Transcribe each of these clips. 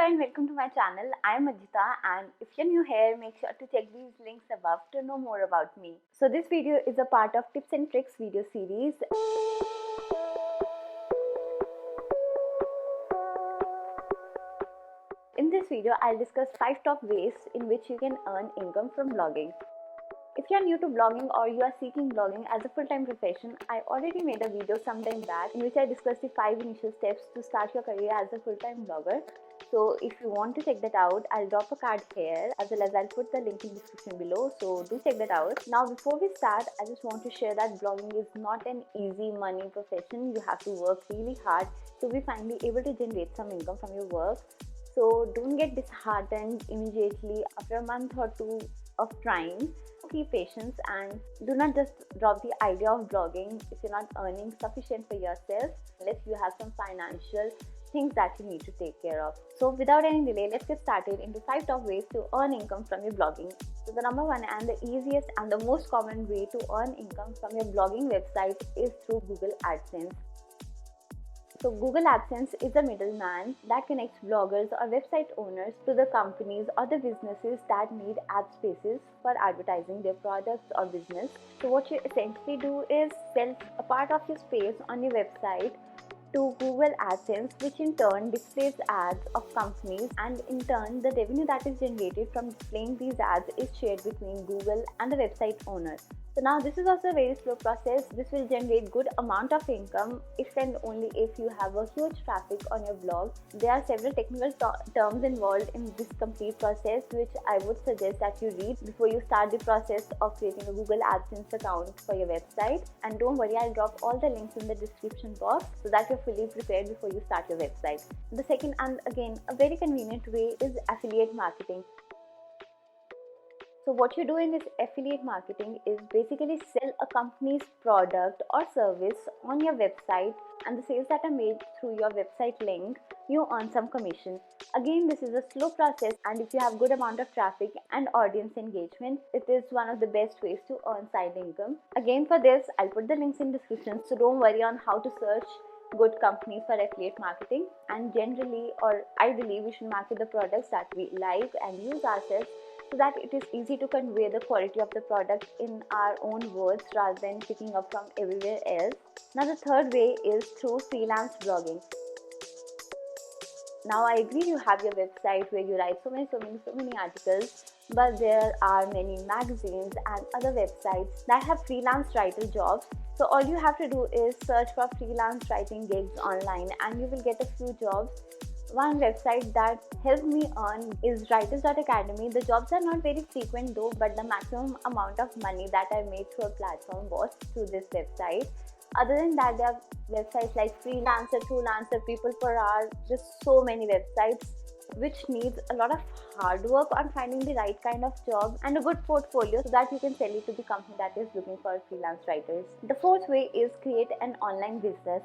and welcome to my channel. I am Ajita, and if you're new here, make sure to check these links above to know more about me. So this video is a part of tips and tricks video series. In this video, I'll discuss 5 top ways in which you can earn income from blogging. If you are new to blogging or you are seeking blogging as a full-time profession, I already made a video sometime back in which I discussed the 5 initial steps to start your career as a full-time blogger. So if you want to check that out, I'll drop a card here as well as I'll put the link in the description below. So do check that out. Now before we start, I just want to share that blogging is not an easy money profession. You have to work really hard to be finally able to generate some income from your work. So don't get disheartened immediately after a month or two of trying. Keep patience and do not just drop the idea of blogging if you're not earning sufficient for yourself, unless you have some financial things that you need to take care of. So without any delay, let's get started into 5 top ways to earn income from your blogging. So the number one and the easiest and the most common way to earn income from your blogging website is through Google AdSense. So Google AdSense is a middleman that connects bloggers or website owners to the companies or the businesses that need ad spaces for advertising their products or business. So what you essentially do is sell a part of your space on your website to Google AdSense, which in turn displays ads of companies, and in turn the revenue that is generated from displaying these ads is shared between Google and the website owner. So now this is also a very slow process. This will generate good amount of income if and only if you have a huge traffic on your blog. There are several technical terms involved in this complete process, which I would suggest that you read before you start the process of creating a Google AdSense account for your website. And don't worry, I'll drop all the links in the description box so that you're fully prepared before you start your website. The second, and again a very convenient way, is affiliate marketing. So what you do in this affiliate marketing is basically sell a company's product or service on your website, and the sales that are made through your website link, you earn some commission. Again, this is a slow process, and if you have good amount of traffic and audience engagement, it is one of the best ways to earn side income. Again, for this, I'll put the links in description, so don't worry on how to search good companies for affiliate marketing. And generally or ideally, we should market the products that we like and use ourselves, so that it is easy to convey the quality of the product in our own words rather than picking up from everywhere else. Now the third way is through freelance blogging. Now I agree you have your website where you write so many articles, but there are many magazines and other websites that have freelance writer jobs. So all you have to do is search for freelance writing gigs online and you will get a few jobs. One website that helped me earn is writers.academy. The jobs are not very frequent though, but the maximum amount of money that I made through a platform was through this website. Other than that, there are websites like Freelancer, Freelancer, People per Hour, just so many websites which needs a lot of hard work on finding the right kind of job and a good portfolio so that you can sell it to the company that is looking for freelance writers. The fourth way is create an online business.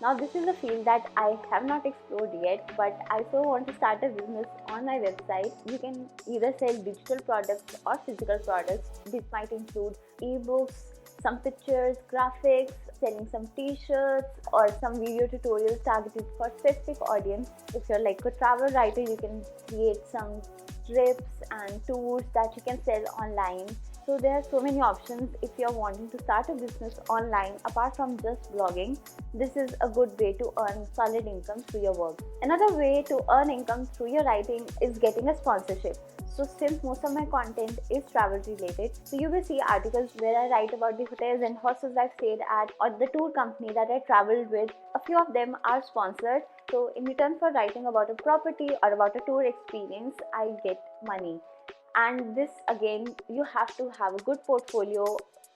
Now this is a field that I have not explored yet, but I so want to start a business on my website. You can either sell digital products or physical products. This might include ebooks, some pictures, graphics, selling some t-shirts or some video tutorials targeted for specific audience. If you're like a travel writer, you can create some trips and tours that you can sell online. So there are so many options if you're wanting to start a business online apart from just blogging. This is a good way to earn solid income through your work. Another way to earn income through your writing is getting a sponsorship. So since most of my content is travel related, so you will see articles where I write about the hotels and hostels I've stayed at or the tour company that I traveled with. A few of them are sponsored. So in return for writing about a property or about a tour experience, I get money. And this again, you have to have a good portfolio.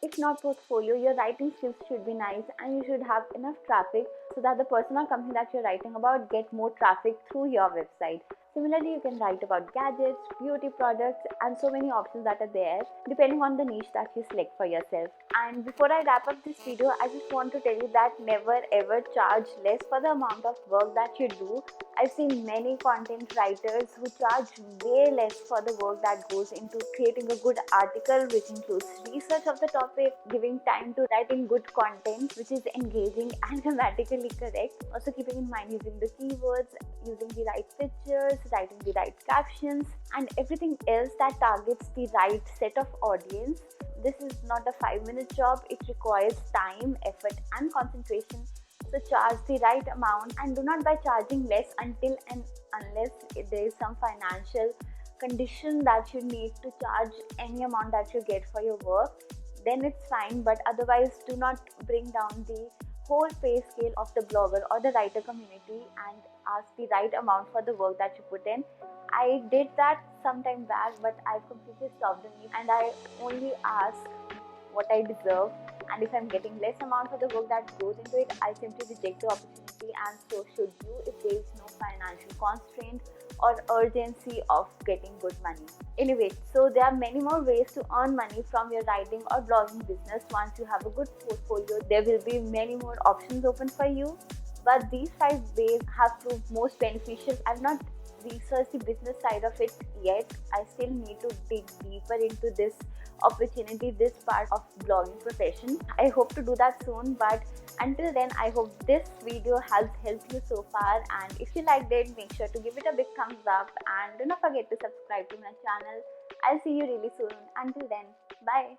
If not portfolio, your writing skills should be nice and you should have enough traffic so that the person or company that you're writing about get more traffic through your website. Similarly, you can write about gadgets, beauty products, and so many options that are there depending on the niche that you select for yourself. And before I wrap up this video, I just want to tell you that never ever charge less for the amount of work that you do. I've seen many content writers who charge way less for the work that goes into creating a good article, which includes research of the topic, giving time to writing good content which is engaging and grammatically correct, also keeping in mind using the keywords, using the right pictures, writing the right captions, and everything else that targets the right set of audience. This is not a 5-minute job. It requires time, effort, and concentration. So charge the right amount, and do not by charging less until and unless there is some financial condition that you need to charge any amount that you get for your work. Then it's fine, but otherwise do not bring down the whole pay scale of the blogger or the writer community and ask the right amount for the work that you put in. I did that some time back, but I've completely stopped doing it, and I only ask what I deserve. And if I'm getting less amount for the work that goes into it, I simply reject the opportunity, and so should you if there is no financial constraint or urgency of getting good money. Anyway, so there are many more ways to earn money from your writing or blogging business. Once you have a good portfolio, there will be many more options open for you. But these 5 ways have proved most beneficial. I've not researched the business side of it yet. I still need to dig deeper into this opportunity, this part of blogging profession. I hope to do that soon, but until then, I hope this video has helped you so far, and if you liked it, make sure to give it a big thumbs up and do not forget to subscribe to my channel. I'll see you really soon. Until then, bye.